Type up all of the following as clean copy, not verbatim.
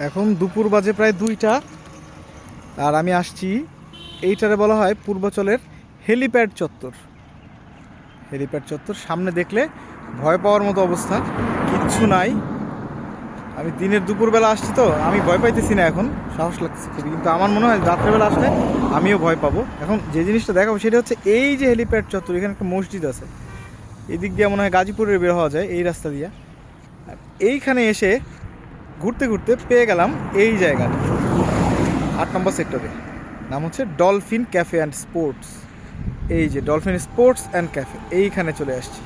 এখন দুপুর বাজে প্রায় 2টা, আর আমি আসছি এইটারে বলা হয় পূর্বাচলের হেলিপ্যাড চত্বর। হেলিপ্যাড চত্বর সামনে দেখলে ভয় পাওয়ার মতো অবস্থা, কিচ্ছু নাই। আমি দিনের দুপুরবেলা আসছি তো আমি ভয় পাইতেছি না, এখন সাহস লাগছে খুবই, কিন্তু আমার মনে হয় রাত্রেবেলা আসলে আমিও ভয় পাবো। এখন যে জিনিসটা দেখাবো সেটা হচ্ছে এই যে হেলিপ্যাড চত্বর, এখানে একটা মসজিদ আছে, এই দিক দিয়ে মনে হয় গাজীপুরের বের হওয়া যায় এই রাস্তা দিয়ে। আর এইখানে এসে ঘুরতে ঘুরতে পেয়ে গেলাম এই জায়গাটা 8 নম্বর সেক্টরে, নাম হচ্ছে ডলফিন ক্যাফে অ্যান্ড স্পোর্টস। এই যে ডলফিন স্পোর্টস অ্যান্ড ক্যাফে, এইখানে চলে আসছি।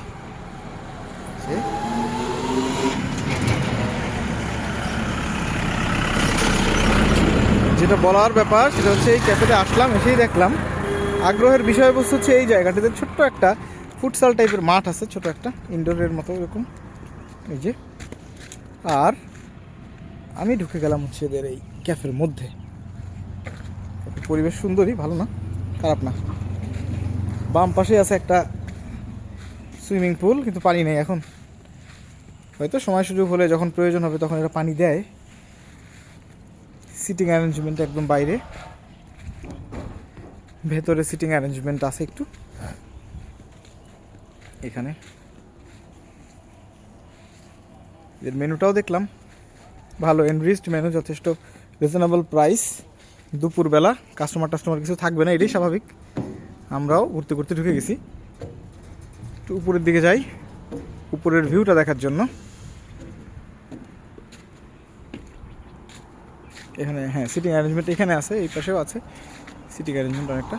যেটা বলার ব্যাপার সেটা হচ্ছে এই ক্যাফেতে আসলাম, এসেই দেখলাম আগ্রহের বিষয়বস্তু হচ্ছে এই জায়গাটাতে ছোট্ট একটা ফুটসাল টাইপের মাঠ আছে, ছোট একটা ইনডোরের মতো এরকম, এই যে। আর আমি ঢুকে গেলাম হচ্ছে এদের এই ক্যাফের মধ্যে। পরিবেশ সুন্দরই, ভালো না, খারাপ না। বাম পাশে আছে একটা সুইমিং পুল, কিন্তু পানি নেই এখন, হয়তো সময় সুযোগ হলে যখন প্রয়োজন হবে তখন এরা পানি দেয়। সিটিং অ্যারেঞ্জমেন্ট একদম বাইরে, ভেতরে সিটিং অ্যারেঞ্জমেন্ট আছে একটু। এখানে এর মেনুটাও দেখলাম, ভালো এনরিচড মেনু, যথেষ্ট রিজনেবল প্রাইস। দুপুরবেলা কাস্টমার কিছু থাকবে না, এটাই স্বাভাবিক। আমরাও ঘুরতে ঘুরতে ঢুকে গেছি, একটু উপরের দিকে যাই উপরের ভিউটা দেখার জন্য। এখানে হ্যাঁ সিটিং অ্যারেঞ্জমেন্ট এখানে আছে, এই পাশেও আছে সিটিং অ্যারেঞ্জমেন্ট অনেকটা।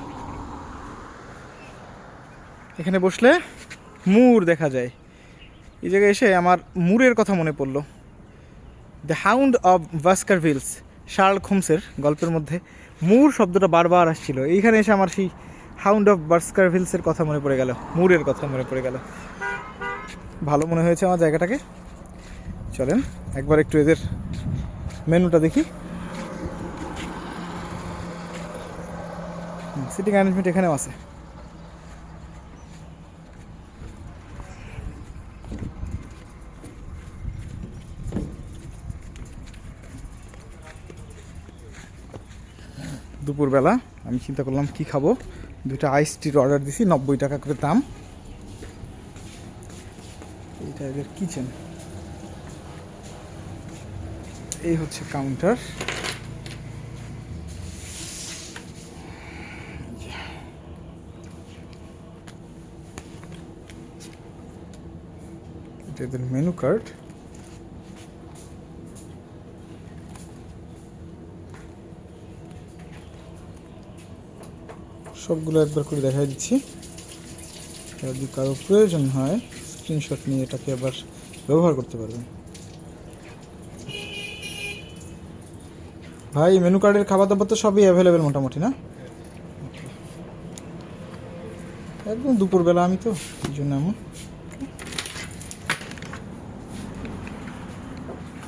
এখানে বসলে মুর দেখা যায়। এই জায়গায় এসে আমার মুরের কথা মনে পড়লো, দ্য হাউন্ড অফ বাস্কারভিলস, শার্লক হোমসের গল্পের মধ্যে মুর শব্দটা বারবার আসছিল। এইখানে এসে আমার সেই হাউন্ড অফ বাস্কারভিলসের কথা মনে পড়ে গেল, মুরের কথা মনে পড়ে গেল। ভালো মনে হয়েছে আমার জায়গাটাকে। চলেন একবার একটু এদের মেনুটা দেখি। সিটিং অ্যারেঞ্জমেন্ট এখানেও আছে। দুপুরবেলা আমি চিন্তা করলাম কি খাবো, 2টা আইস টির অর্ডার দিছি, 90 টাকা করে দাম। এইটা এদের কিচেন, এই হচ্ছে কাউন্টার। এটা এদের মেনু কার্ড। সবগুলো একবার করে দেখাই দিচ্ছি, যদি কারো প্রয়োজন হয় স্ক্রিনশট নিয়ে এটাকে আবার ব্যবহার করতে পারবেন। ভাই মেনু কার্ডের খাবার দাবার তো সবই অ্যাভেলেবেল মোটামুটি, না? একদম দুপুরবেলা আমি তো এই জন্য এমন।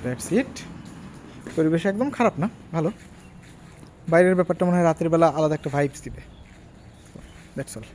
That's it. পরিবেশ একদম খারাপ না, ভালো। বাইরের ব্যাপারটা মনে হয় রাতের বেলা আলাদা একটা ভাইবস দিবে। That's all.